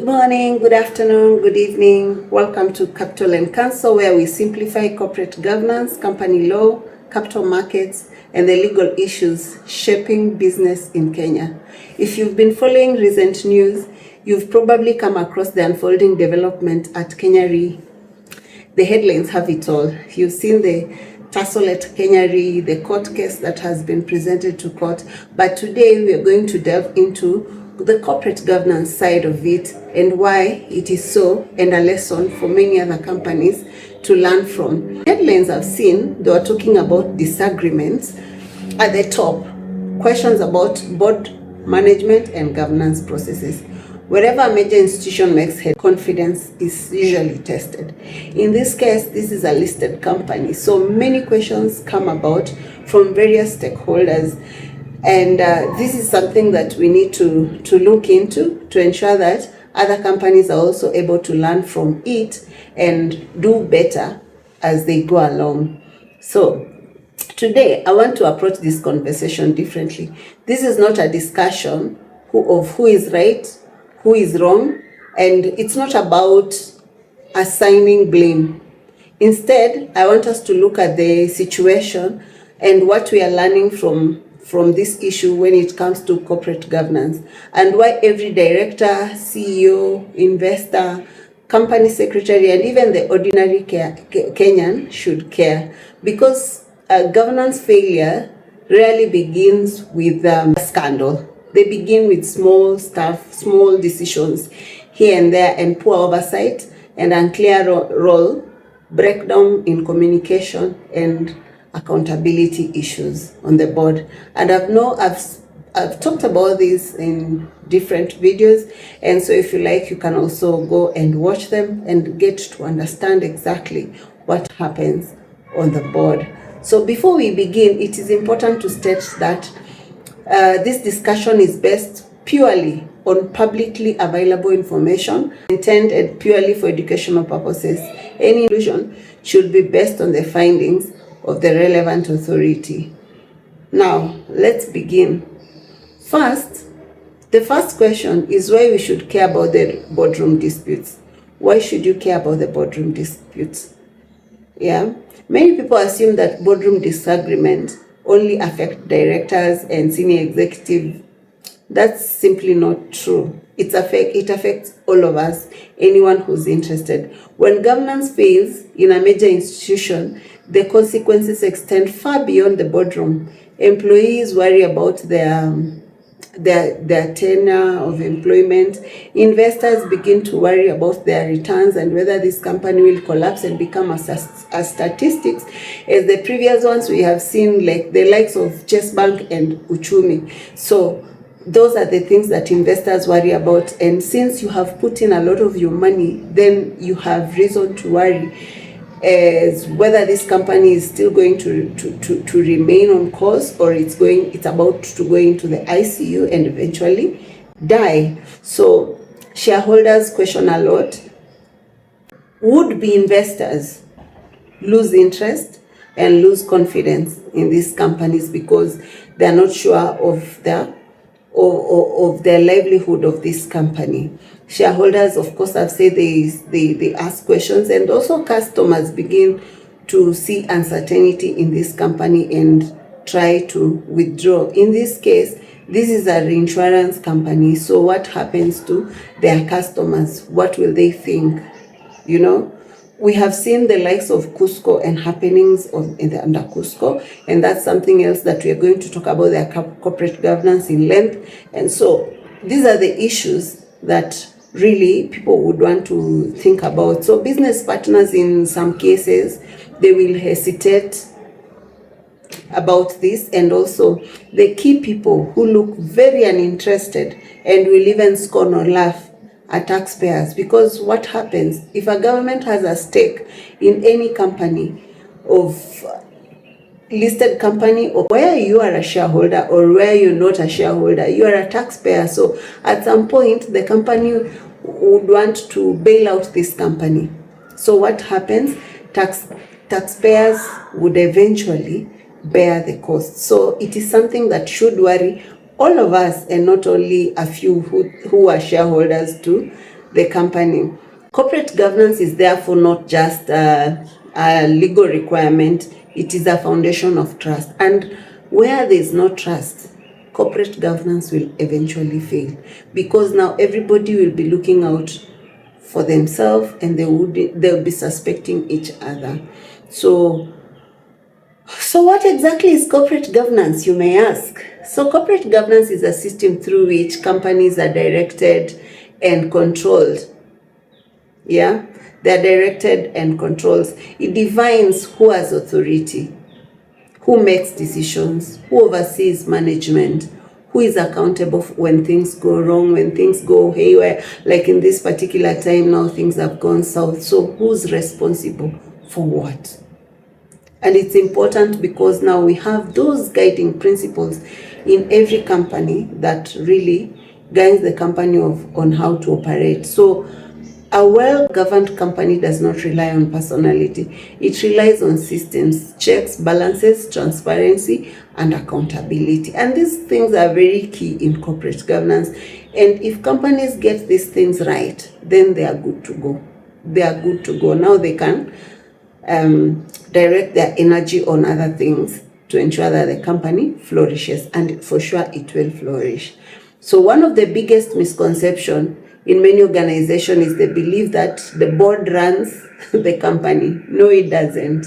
Good morning, good afternoon, good evening. Welcome to Capital and Counsel, where we simplify corporate governance, company law, capital markets, and the legal issues shaping business in Kenya. If you've been following recent news, you've probably come across the unfolding development at Kenya Re. The headlines have it all. You've seen the tussle at Kenya Re, the court case that has been presented to court. But today we are going to delve into the corporate governance side of it and why it is so, and a lesson for many other companies to learn from. Headlines I've seen, they were talking about disagreements at the top, questions about board management and governance processes. Wherever a major institution makes head, confidence is usually tested. In this case, this is a listed company, so many questions come about from various stakeholders. And this is something that we need to look into to ensure that other companies are also able to learn from it and do better as they go along. So today, I want to approach this conversation differently. This is not a discussion of who is right, who is wrong, and it's not about assigning blame. Instead, I want us to look at the situation and what we are learning from this issue when it comes to corporate governance, and why every director, CEO, investor, company secretary, and even the ordinary Kenyan should care. Because governance failure rarely begins with a scandal. They begin with small stuff, small decisions here and there, and poor oversight and unclear role, breakdown in communication, and accountability issues on the board. And I've talked about this in different videos, and so if you like, you can also go and watch them and get to understand exactly what happens on the board. So before we begin, it is important to state that this discussion is based purely on publicly available information intended purely for educational purposes. Any conclusion should be based on the findings of the relevant authority. Now, let's begin. First, the first question is why we should care about the boardroom disputes. Why should you care about the boardroom disputes? Yeah, many people assume that boardroom disagreements only affect directors and senior executives. That's simply not true. It affects all of us, anyone who's interested. When governance fails in a major institution, the consequences extend far beyond the boardroom. Employees worry about their tenure of employment. Investors begin to worry about their returns and whether this company will collapse and become as statistics as the previous ones we have seen, like the likes of Chase Bank and Uchumi. So those are the things that investors worry about. And since you have put in a lot of your money, then you have reason to worry as whether this company is still going to remain on course, or it's about to go into the ICU and eventually die. So shareholders question a lot. Would-be investors lose interest and lose confidence in these companies because they are not sure of their livelihood of this company. Shareholders, of course, I've said they ask questions, and also customers begin to see uncertainty in this company and try to withdraw. In this case, this is a reinsurance company, so what happens to their customers? What will they think? You know, we have seen the likes of Cusco and happenings under Cusco, and that's something else that we are going to talk about, their corporate governance in length. And so these are the issues that really people would want to think about. So business partners, in some cases, they will hesitate about this, and also the key people who look very uninterested and will even scorn or laugh at taxpayers. Because what happens if a government has a stake in any company, of listed company, or where you are a shareholder or where you're not a shareholder, you are a taxpayer. So at some point the company would want to bail out this company. So what happens? Taxpayers would eventually bear the cost. So it is something that should worry all of us, and not only a few who are shareholders too. the company. Corporate governance is therefore not just a legal requirement, it is a foundation of trust. And where there is no trust, corporate governance will eventually fail, because now everybody will be looking out for themselves and they'll be suspecting each other. So what exactly is corporate governance, you may ask? So corporate governance is a system through which companies are directed and controlled. Yeah, they're directed and controlled. It defines who has authority, who makes decisions, who oversees management, who is accountable when things go wrong, when things go haywire. Like in this particular time now, things have gone south. So who's responsible for what? And it's important because now we have those guiding principles in every company that really guides the company on how to operate. So a well-governed company does not rely on personality. It relies on systems, checks, balances, transparency, and accountability. And these things are very key in corporate governance. And if companies get these things right, then they are good to go. They are good to go. Now they can direct their energy on other things to ensure that the company flourishes, and for sure it will flourish. So one of the biggest misconceptions in many organizations is the belief that the board runs the company. No, it doesn't.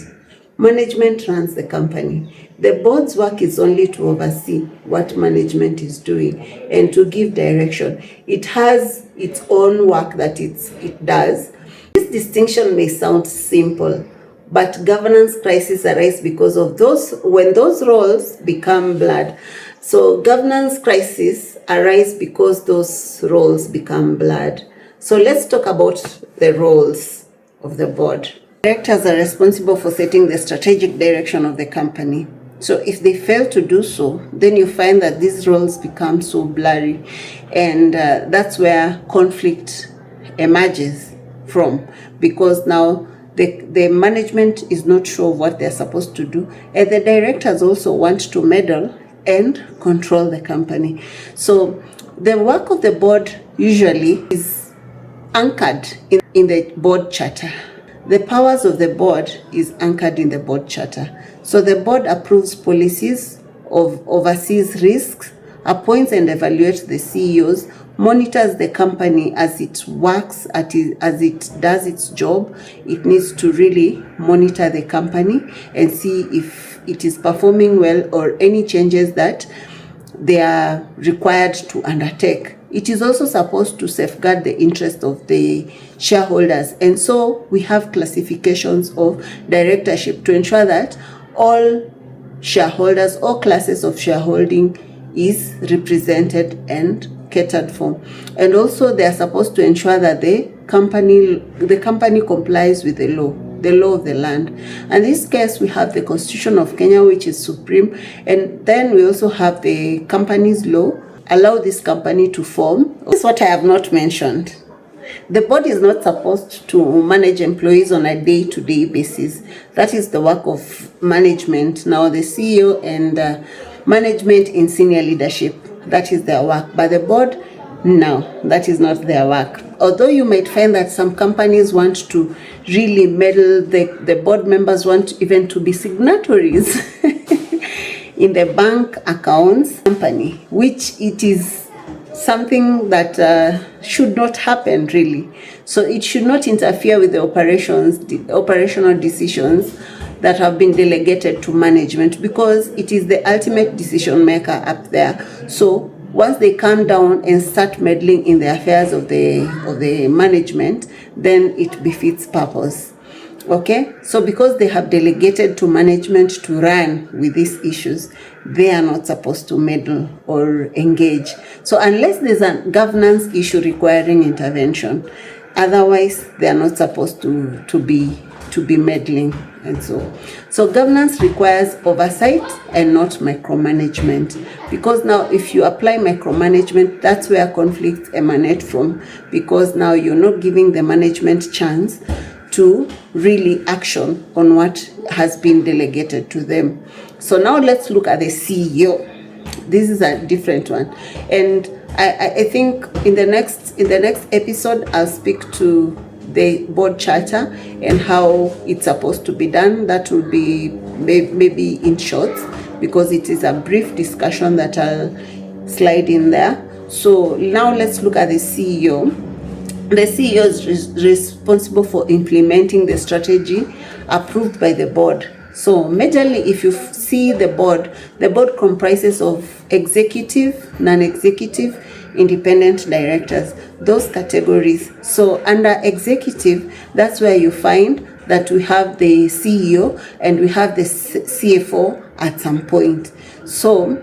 Management runs the company. The board's work is only to oversee what management is doing and to give direction. It has its own work that it does. This distinction may sound simple, but governance crises arise because of when those roles become blurred. So governance crises arise because those roles become blurred. So let's talk about the roles of the board. Directors are responsible for setting the strategic direction of the company. So if they fail to do so, then you find that these roles become so blurry, and that's where conflict emerges from, because now the management is not sure what they're supposed to do, and the directors also want to meddle and control the company. So the work of the board usually is anchored in the board charter. The powers of the board is anchored in the board charter. So the board approves policies, oversees risks, appoints and evaluates the CEOs, monitors the company as it works, as it does its job. It needs to really monitor the company and see if it is performing well or any changes that they are required to undertake. It is also supposed to safeguard the interest of the shareholders. And so we have classifications of directorship to ensure that all shareholders, all classes of shareholding is represented and catered for. And also they are supposed to ensure that the company complies with the law of the land. And in this case, we have the Constitution of Kenya, which is supreme. And then we also have the company's law, allow this company to form. This is what I have not mentioned. The board is not supposed to manage employees on a day-to-day basis. That is the work of management. Now the CEO and management in senior leadership, that is their work. But the board, no, that is not their work. Although you might find that some companies want to really meddle, the board members want even to be signatories in the bank accounts company, which it is something that should not happen really. So it should not interfere with the operational decisions that have been delegated to management, because it is the ultimate decision maker up there. So once they come down and start meddling in the affairs of the management, then it befits purpose. Okay, so because they have delegated to management to run with these issues, they are not supposed to meddle or engage. So unless there's a governance issue requiring intervention, otherwise they are not supposed to be meddling. And so governance requires oversight and not micromanagement, because now if you apply micromanagement, that's where conflicts emanate from, because now you're not giving the management chance to really action on what has been delegated to them. So now let's look at the CEO. This is a different one. And I think in the next episode I'll speak to the board charter and how it's supposed to be done. That will be maybe in short, because it is a brief discussion that I'll slide in there. So now let's look at the CEO. The CEO is responsible for implementing the strategy approved by the board. So majorly, if you see the board comprises of executive, non-executive, independent directors, those categories. So under executive, that's where you find that we have the CEO and we have the CFO at some point. So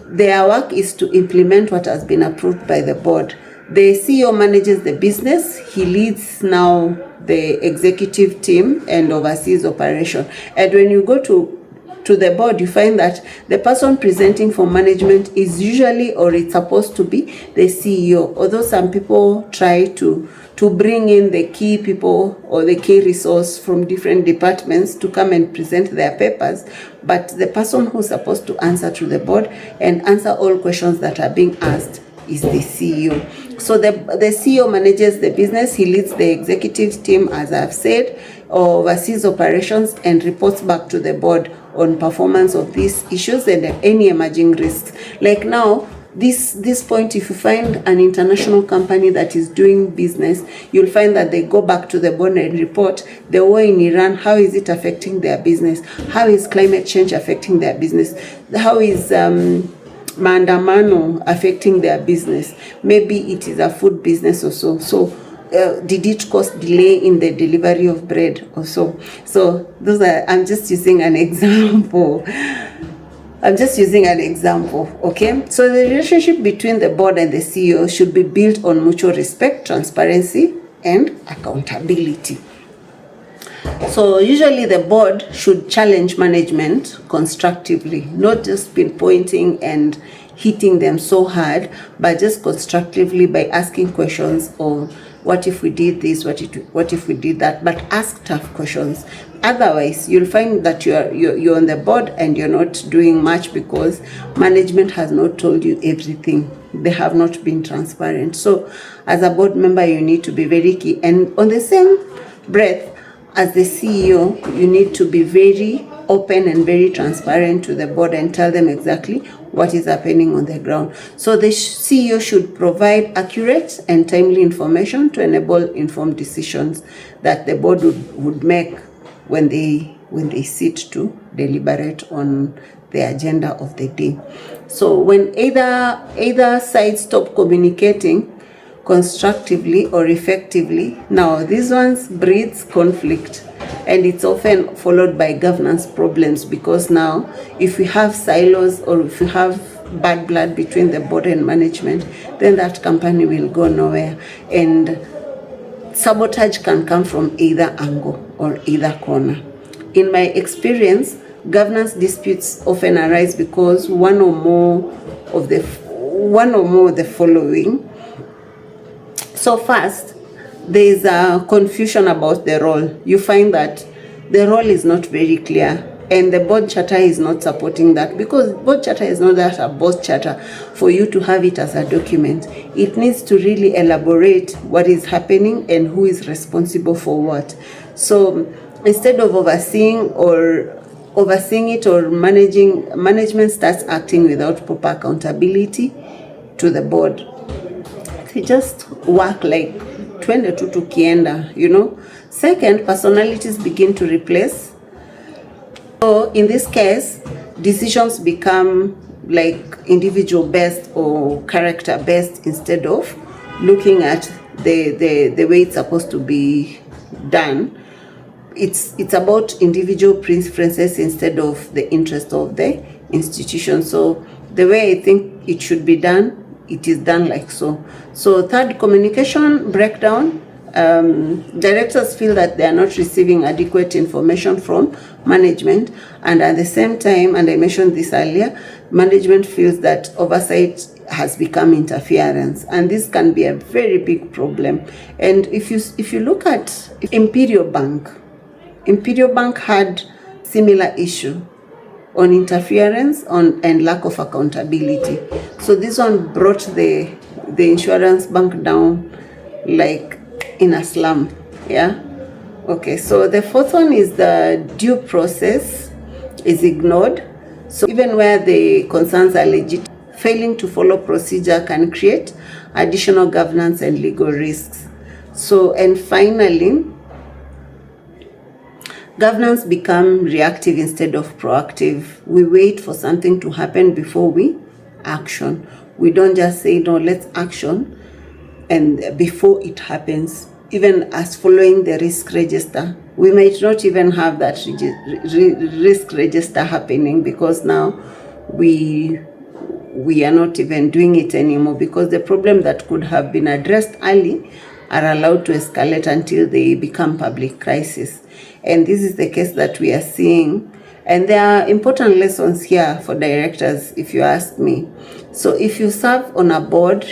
their work is to implement what has been approved by the board. The CEO manages the business. He leads now the executive team and oversees operation. And when you go to the board, you find that the person presenting for management is usually, or it's supposed to be, the CEO. Although some people try to bring in the key people or the key resource from different departments to come and present their papers, but the person who's supposed to answer to the board and answer all questions that are being asked is the CEO. So the CEO manages the business. He leads the executive team, as I've said, oversees operations, and reports back to the board on performance of these issues and any emerging risks. Like now, this point, if you find an international company that is doing business, you'll find that they go back to the board and report the war in Iran. How is it affecting their business? How is climate change affecting their business? How is maandamano affecting their business? Maybe it is a food business or so. So did it cause delay in the delivery of bread or so? So those are, I'm just using an example. Okay? So the relationship between the board and the CEO should be built on mutual respect, transparency, and accountability. So usually the board should challenge management constructively, not just pinpointing and hitting them so hard, but just constructively by asking questions of what if we did this, what if we did that, but ask tough questions. Otherwise, you'll find that you're on the board and you're not doing much because management has not told you everything. They have not been transparent. So as a board member, you need to be very key. And on the same breath, as the CEO, you need to be very open and very transparent to the board and tell them exactly what is happening on the ground. So the CEO should provide accurate and timely information to enable informed decisions that the board would make when they sit to deliberate on the agenda of the day. So when either side stop communicating constructively or effectively, now these ones breeds conflict, and it's often followed by governance problems, because now if we have silos or if we have bad blood between the board and management, then that company will go nowhere, and sabotage can come from either angle or either corner. In my experience, governance disputes often arise because one or more of the following. So first, there is a confusion about the role. You find that the role is not very clear, and the board charter is not supporting that, because board charter is not that a board charter for you to have it as a document. It needs to really elaborate what is happening and who is responsible for what. So instead of overseeing it or management starts acting without proper accountability to the board. They just work like twende tu tukienda, you know. Second, personalities begin to replace. So in this case, decisions become like individual based or character based instead of looking at the way it's supposed to be done. It's about individual preferences instead of the interest of the institution. So the way I think it should be done, it is done like so. So third, communication breakdown. Directors feel that they are not receiving adequate information from management, and at the same time, and I mentioned this earlier, management feels that oversight has become interference, and this can be a very big problem. And if you look at Imperial Bank had similar issue on interference and lack of accountability. So this one brought the the insurance bank down like in a slum. Yeah. Okay, so the fourth one is the due process is ignored. So even where the concerns are legit, failing to follow procedure can create additional governance and legal risks. So, and finally, governance become reactive instead of proactive. We wait for something to happen before we action. We don't just say, no, let's action, and before it happens, even as following the risk register, we might not even have that risk register happening, because now we are not even doing it anymore, because the problem that could have been addressed early are allowed to escalate until they become public crisis. And this is the case that we are seeing. And there are important lessons here for directors, if you ask me. So if you serve on a board,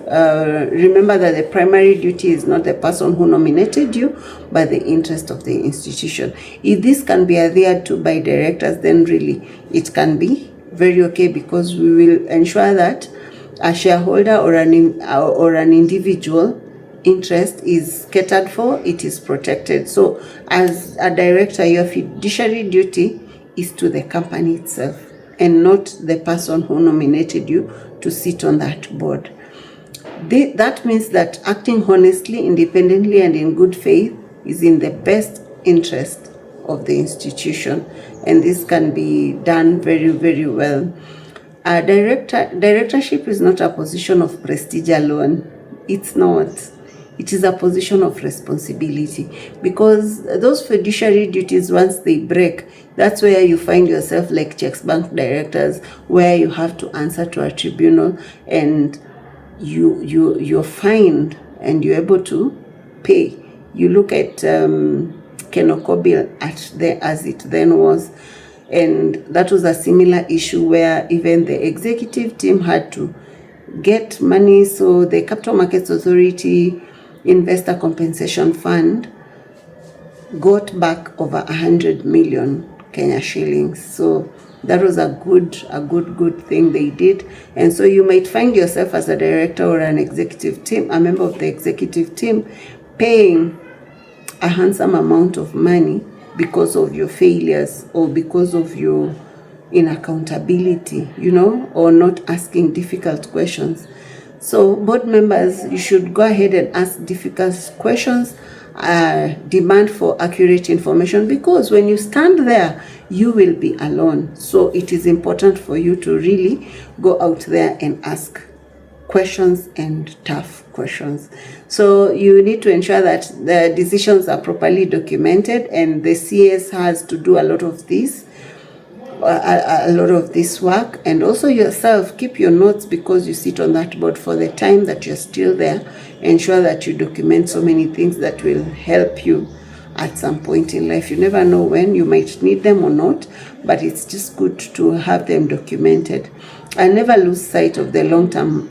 remember that the primary duty is not the person who nominated you, but the interest of the institution. If this can be adhered to by directors, then really it can be very okay, because we will ensure that a shareholder or an individual interest is catered for, it is protected. So as a director, your fiduciary duty is to the company itself and not the person who nominated you to sit on that board. That means that acting honestly, independently, and in good faith is in the best interest of the institution, and this can be done very, very well. Directorship is not a position of prestige alone. It's not. It is a position of responsibility, because those fiduciary duties, once they break, that's where you find yourself like checks bank directors, where you have to answer to a tribunal, and you're fined and you're able to pay. You look at Kenokobil as it then was, and that was a similar issue where even the executive team had to get money. So the Capital Markets Authority Investor Compensation Fund got back over 100 million Kenya shillings. So that was a good thing they did. And so you might find yourself as a director or an executive team, a member of the executive team, paying a handsome amount of money because of your failures or because of your inaccountability, or not asking difficult questions. So board members, you should go ahead and ask difficult questions, demand for accurate information, because when you stand there, you will be alone. So it is important for you to really go out there and ask questions, and tough questions. So you need to ensure that the decisions are properly documented, and the CS has to do a lot of this. A lot of this work, and also yourself keep your notes, because you sit on that board for the time that you're still there. Ensure that you document so many things that will help you at some point in life. You never know when you might need them or not, but it's just good to have them documented. And never lose sight of the long-term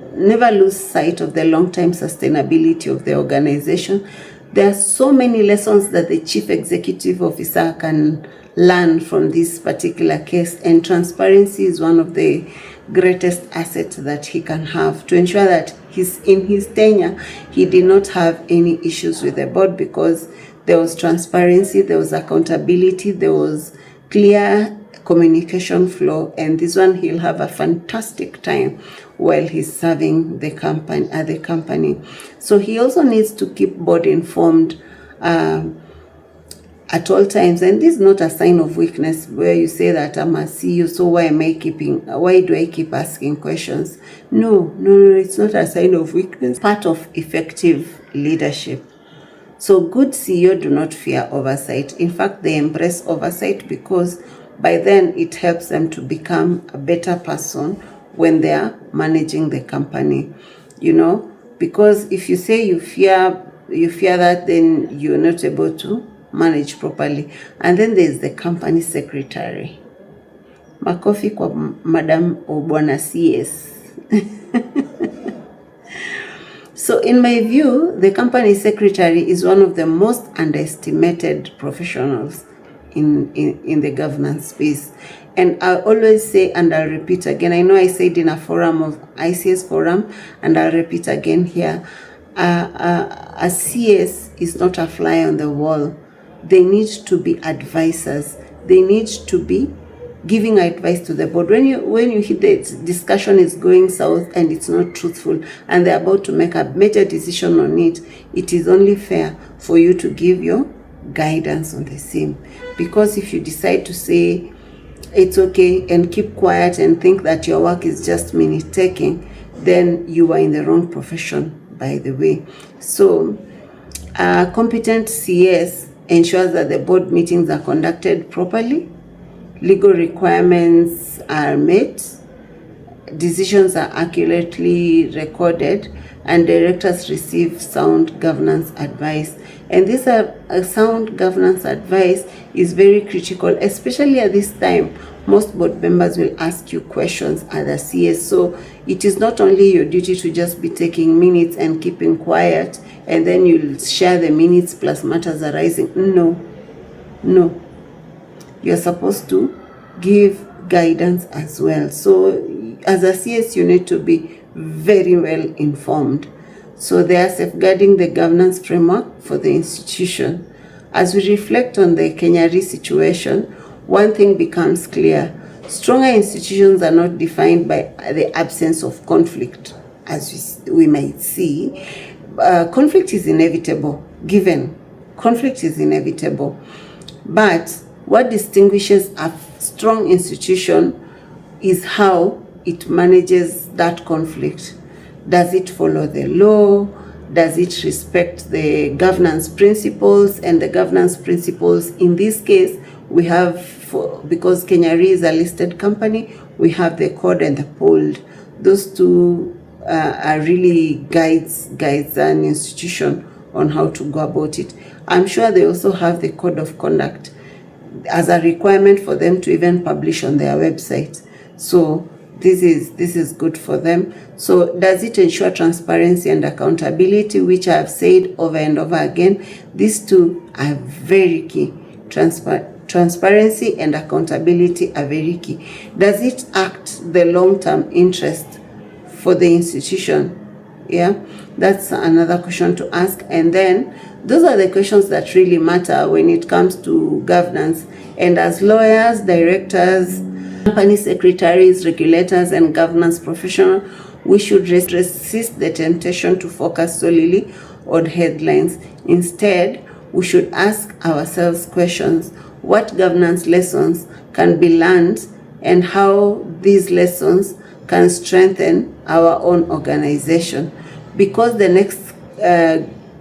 sustainability of the organization. There are so many lessons that the chief executive officer can learn from this particular case, and transparency is one of the greatest assets that he can have, to ensure that in his tenure he did not have any issues with the board, because there was transparency, there was accountability, there was clear communication flow, and this one he'll have a fantastic time while he's serving the company. So he also needs to keep board informed at all times. And this is not a sign of weakness where you say that I'm a CEO, so why do I keep asking questions? No, it's not a sign of weakness. Part of effective leadership. So good CEO do not fear oversight. In fact, they embrace oversight, because by then it helps them to become a better person when they are managing the company. Because if you say you fear that, then you're not able to manage properly. And then there's the company secretary. Makofi kwa Madam Obwana CS. So in my view, the company secretary is one of the most underestimated professionals in the governance space. And I always say, and I'll repeat again, I know I said in a forum of ICS forum, and I'll repeat again here, a CS is not a fly on the wall. They need to be advisors. They need to be giving advice to the board. When you hit the discussion is going south and it's not truthful, and they're about to make a major decision on it, it is only fair for you to give your guidance on the same. Because if you decide to say it's okay and keep quiet and think that your work is just minute taking, then you are in the wrong profession, by the way. So a competent CS ensures that the board meetings are conducted properly, legal requirements are met, decisions are accurately recorded, and directors receive sound governance advice. And this sound governance advice is very critical, especially at this time. Most board members will ask you questions at the CS. So it is not only your duty to just be taking minutes and keeping quiet, and then you'll share the minutes plus matters arising. No. You're supposed to give guidance as well. So as a CS, you need to be very well informed. So they are safeguarding the governance framework for the institution. As we reflect on the Kenyan situation, one thing becomes clear. Stronger institutions are not defined by the absence of conflict, as we might see. Conflict is inevitable, given. Conflict is inevitable. But what distinguishes a strong institution is how it manages that conflict. Does it follow the law? Does it respect the governance principles? And the governance principles in this case, we have, because Kenya Re is a listed company, we have the code and the poll. Those two are really guides an institution on how to go about it. I'm sure they also have the code of conduct as a requirement for them to even publish on their website. So this is good for them. So does it ensure transparency and accountability, which I have said over and over again? These two are very key. Transparency and accountability are very key. Does it act the long-term interest for the institution? Yeah, that's another question to ask. And then those are the questions that really matter when it comes to governance. And as lawyers, directors, company secretaries, regulators, and governance professionals, we should resist the temptation to focus solely on headlines. Instead, we should ask ourselves questions: what governance lessons can be learned, and how these lessons can strengthen our own organization? Because the next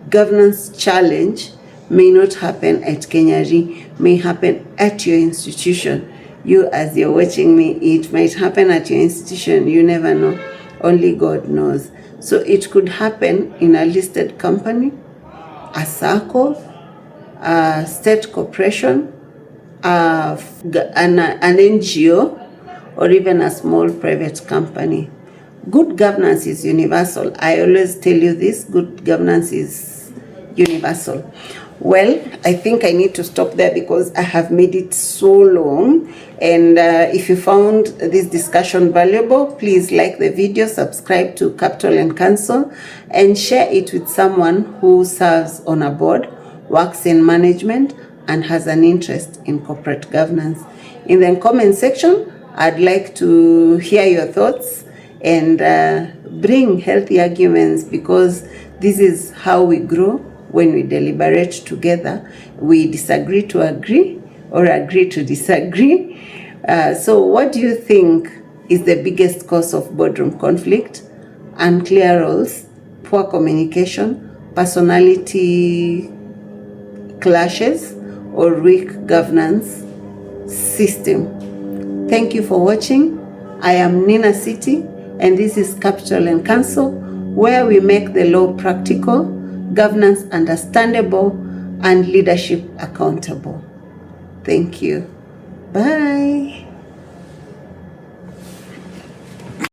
governance challenge may not happen at Kenya Re, may happen at your institution. You, as you're watching me, it might happen at your institution. You never know. Only God knows. So it could happen in a listed company, a circle, a state corporation, an NGO, or even a small private company. Good governance is universal. I always tell you this, good governance is universal. Well, I think I need to stop there because I have made it so long. And if you found this discussion valuable, please like the video, subscribe to Capital and Counsel, and share it with someone who serves on a board, works in management, and has an interest in corporate governance. In the comment section, I'd like to hear your thoughts and bring healthy arguments, because this is how we grow. When we deliberate together, we disagree to agree or agree to disagree. So what do you think is the biggest cause of boardroom conflict? Unclear roles, poor communication, personality clashes, or weak governance system? Thank you for watching. I am Nina City, and this is Capital and Counsel, where we make the law practical, governance understandable, and leadership accountable. Thank you. Bye.